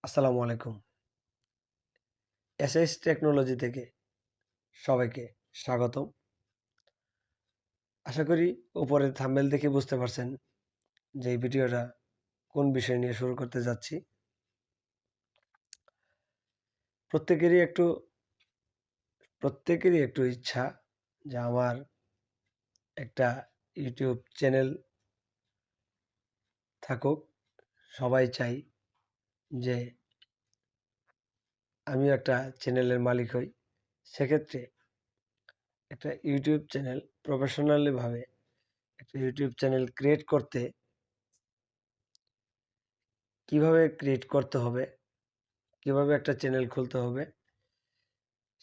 আসসালামু আলাইকুম। SS technology থেকে সবাইকে স্বাগতম। আশা করি উপরের থাম্বনেল দেখে বুঝতে পারছেন যে এই ভিডিওটা কোন বিষয় নিয়ে শুরু করতে যাচ্ছি। প্রত্যেকেরই একটু প্রত্যেকেরই একটু ইচ্ছা যে আমার একটা ইউটিউব চ্যানেল থাকুক। সবাই চাই যে আমিও একটা চ্যানেলের মালিক হই। সেক্ষেত্রে একটা ইউটিউব চ্যানেল প্রফেশনালিভাবে একটা ইউটিউব চ্যানেল ক্রিয়েট করতে কিভাবে ক্রিয়েট করতে হবে, কিভাবে একটা চ্যানেল খুলতে হবে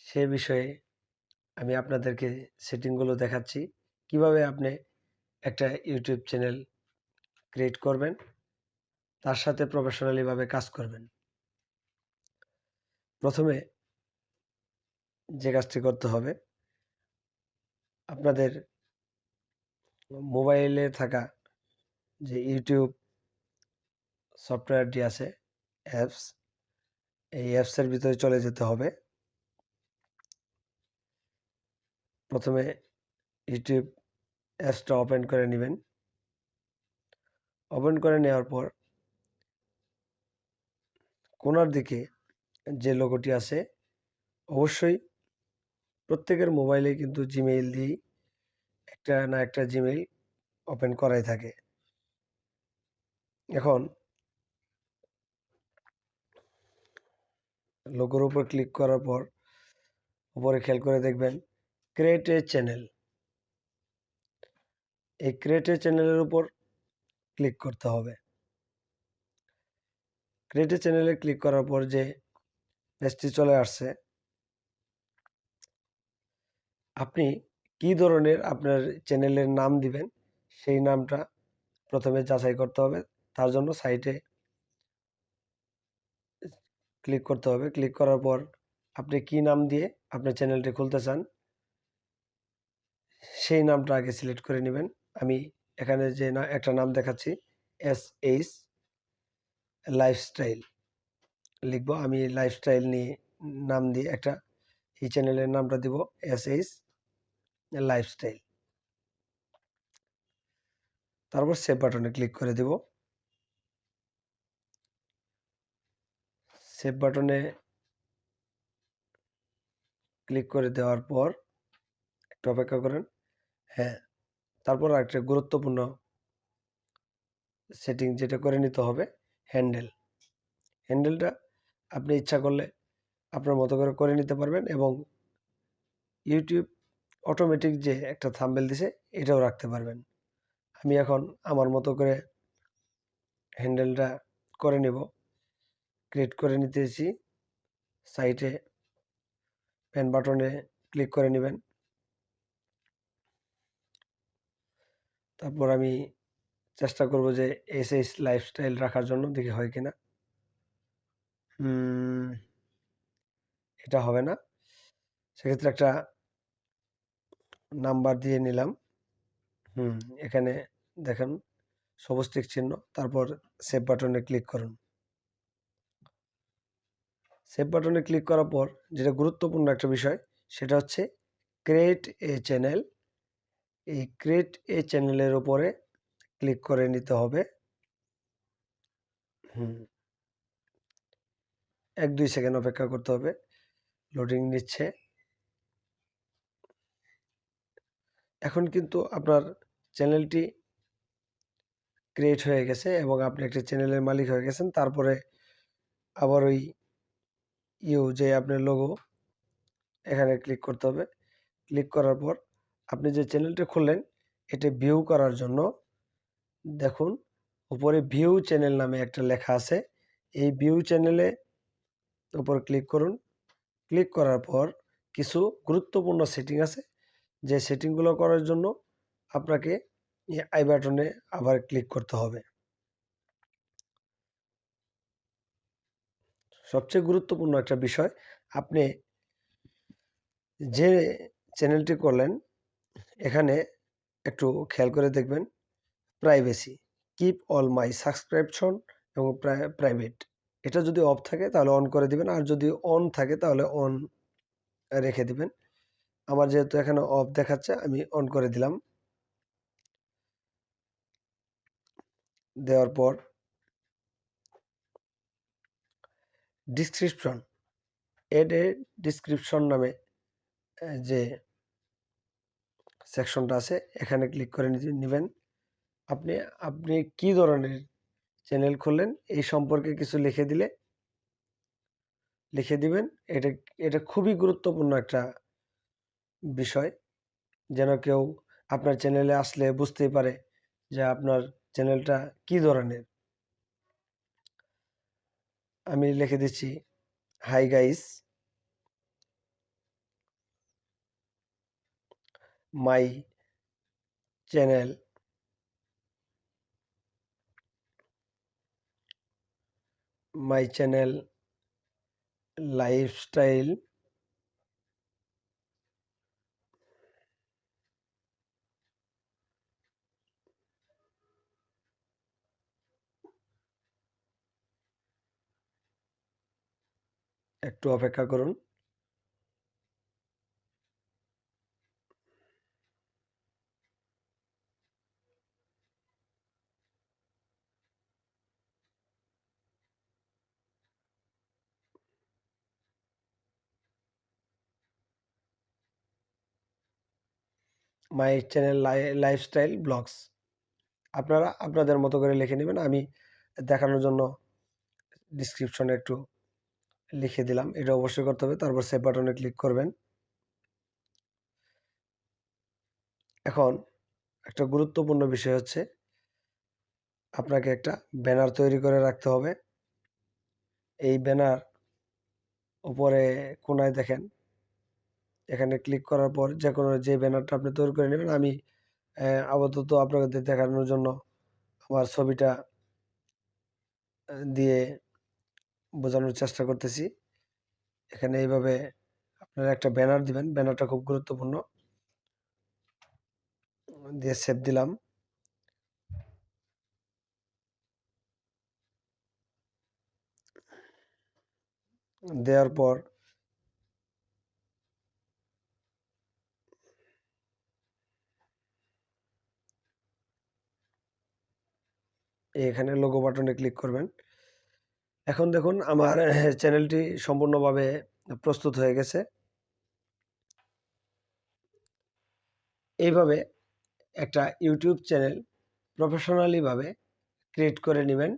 সে বিষয়ে আমি আপনাদেরকে সেটিংগুলো দেখাচ্ছি। কিভাবে আপনি একটা ইউটিউব চ্যানেল ক্রিয়েট করবেন, তার সাথে প্রফেশনালিভাবে কাজ করবেন। প্রথমে যে কাজটি করতে হবে, আপনাদের মোবাইলে থাকা যে ইউটিউব সফটওয়্যারটি আছে, অ্যাপস, এই অ্যাপসের ভিতরে চলে যেতে হবে। প্রথমে ইউটিউব অ্যাপসটা ওপেন করে নেবেন। ওপেন করে নেওয়ার পর কোণার দিকে যে লোগোটি আছে, অবশ্যই প্রত্যেকের মোবাইলে কিন্তু জিমেইল দিয়েই একটা না একটা জিমেইল ওপেন করাই থাকে। এখন লোগোর উপর ক্লিক করার পর উপরে খেয়াল করে দেখবেন ক্রিয়েট এ চ্যানেল। এই ক্রিয়েট এ চ্যানেলের উপর ক্লিক করতে হবে। ক্রিয়েট এ চ্যানেলে ক্লিক করার পর যে পেজটি চলে আসছে, আপনি কি ধরনের আপনার চ্যানেলের নাম দিবেন সেই নামটা প্রথমে যাচাই করতে হবে। তার জন্য সাইটে ক্লিক করতে হবে। ক্লিক করার পর আপনি কি নাম দিয়ে আপনার চ্যানেলটি খুলতে চান সেই নামটা আগে সিলেক্ট করে নেবেন। আমি এখানে যে একটা নাম দেখাচ্ছি, এসএইচ লাইফস্টাইল লিখব। আমি লাইফস্টাইল নিয়ে নাম দিয়ে একটা এই চ্যানেলের নামটা দিব এসএইচ লাইফস্টাইল। তারপর সেভ বাটনে ক্লিক করে দেব। সেভ বাটনে ক্লিক করে দেওয়ার পর একটু অপেক্ষা করেন। হ্যাঁ, তারপর একটা গুরুত্বপূর্ণ সেটিং যেটা করে নিতে হবে, হ্যান্ডেলটা আপনি ইচ্ছা করলে আপনার মতো করে নিতে পারবেন এবং ইউটিউব অটোমেটিক যে একটা থাম্বনেল দিছে এটাও রাখতে পারবেন। আমি এখন আমার মতো করে হ্যান্ডেলটা করে নেব। ক্রিয়েট করে নিতেছি। সাইটে পেন বাটনে ক্লিক করে নেবেন। তারপর আমি চেষ্টা করব যে এসএইচ লাইফস্টাইল রাখার জন্য, দেখি হয় কিনা। এটা হবে না। সেক্ষেত্রে একটা নাম্বার দিয়ে নিলাম। এখানে দেখেন সবুজ টিক চিহ্ন, তারপর সেভ বাটনে ক্লিক করুন। সেভ বাটনে ক্লিক করার পর যেটা গুরুত্বপূর্ণ একটা বিষয়, সেটা হচ্ছে ক্রিয়েট এ চ্যানেল। এই ক্রিয়েট এ চ্যানেলের উপরে ক্লিক করে নিতে হবে। 1-2 সেকেন্ড অপেক্ষা করতে হবে। লোডিং নিচ্ছে। এখন কিন্তু আপনার চ্যানেলটি ক্রিয়েট হয়ে গেছে এবং আপনি একটা চ্যানেলের মালিক হয়ে গেছেন। তারপরে আবার ওই যে আপনার লোগো, এখানে ক্লিক করতে হবে। ক্লিক করার পর আপনি যে চ্যানেলটা খুললেন এটা ভিউ করার জন্য দেখুন উপরে ভিউ চ্যানেল নামে একটা লেখা আছে। এই ভিউ চ্যানেলে উপর ক্লিক করুন। ক্লিক করার পর কিছু গুরুত্বপূর্ণ সেটিং আছে, যে সেটিংগুলো করার জন্য আপনাকে এই আই বাটনে আবার ক্লিক করতে হবে। সবচেয়ে গুরুত্বপূর্ণ একটা বিষয়, আপনি যে চ্যানেলটি করলেন এখানে একটু খেয়াল করে দেখবেন privacy, keep all my subscription এবং প্রাইভেট, এটা যদি অফ থাকে তাহলে অন করে দিবেন, আর যদি অন থাকে তাহলে অন রেখে দিবেন। আমার যেহেতু এখানে অফ দেখাচ্ছে আমি অন করে দিলাম। দেওয়ার পর ডিসক্রিপশন, এড এ ডিসক্রিপশন নামে যে সেকশনটা আছে এখানে ক্লিক করে নেবেন। আপনি আপনি কি ধরনের চ্যানেল খুললেন এই সম্পর্কে কিছু লিখে দিবেন। এটা এটা খুবই গুরুত্বপূর্ণ একটা বিষয়, যেন কেউ আপনার চ্যানেলে আসলে বুঝতেই পারে যে আপনার চ্যানেলটা কি ধরনের। আমি লিখে দিচ্ছি, hi guys, my channel lifestyle একটু অপেক্ষা করুন। মাই চ্যানেল লাইফস্টাইল ব্লগস, আপনারা আপনাদের মতো করে লিখে নেবেন। আমি দেখানোর জন্য ডিসক্রিপশনে একটু লিখে দিলাম, এটা অবশ্যই করতে হবে। তারপর সেভ বাটনে ক্লিক করবেন। এখন একটা গুরুত্বপূর্ণ বিষয় হচ্ছে আপনাকে একটা ব্যানার তৈরি করে রাখতে হবে। এই ব্যানার উপরে কোনায় দেখেন, এখানে ক্লিক করার পর যে কোনো যে ব্যানারটা আপনি তৈরি করে নেবেন। আমি আপাতত আপনাদের দেখানোর জন্য আমার ছবিটা দিয়ে বোঝানোর চেষ্টা করতেছি। এখানে এইভাবে আপনারা একটা ব্যানার দিবেন, ব্যানারটা খুব গুরুত্বপূর্ণ। দিয়ে সেভ দিলাম। দেওয়ার পর এখানে লোগো বাটনে ক্লিক করবেন। এখন দেখুন আমার চ্যানেলটি সম্পূর্ণভাবে প্রস্তুত হয়ে গেছে। এইভাবে একটা ইউটিউব চ্যানেল প্রফেশনালি ভাবে ক্রিয়েট করে নেবেন।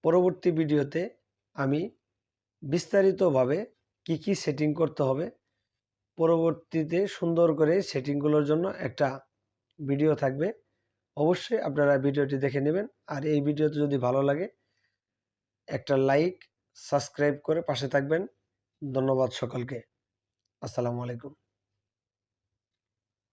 পরবর্তী ভিডিওতে আমি বিস্তারিতভাবে কি সেটিং করতে হবে, পরবর্তীতে সুন্দর করে সেটিংগুলোর জন্য একটা ভিডিও থাকবে। অবশ্যই আপনারা ভিডিওটি দেখে নেবেন। আর এই ভিডিওতে যদি ভালো লাগে একটা লাইক, সাবস্ক্রাইব করে পাশে থাকবেন। ধন্যবাদ সকলকে। আসসালামু আলাইকুম।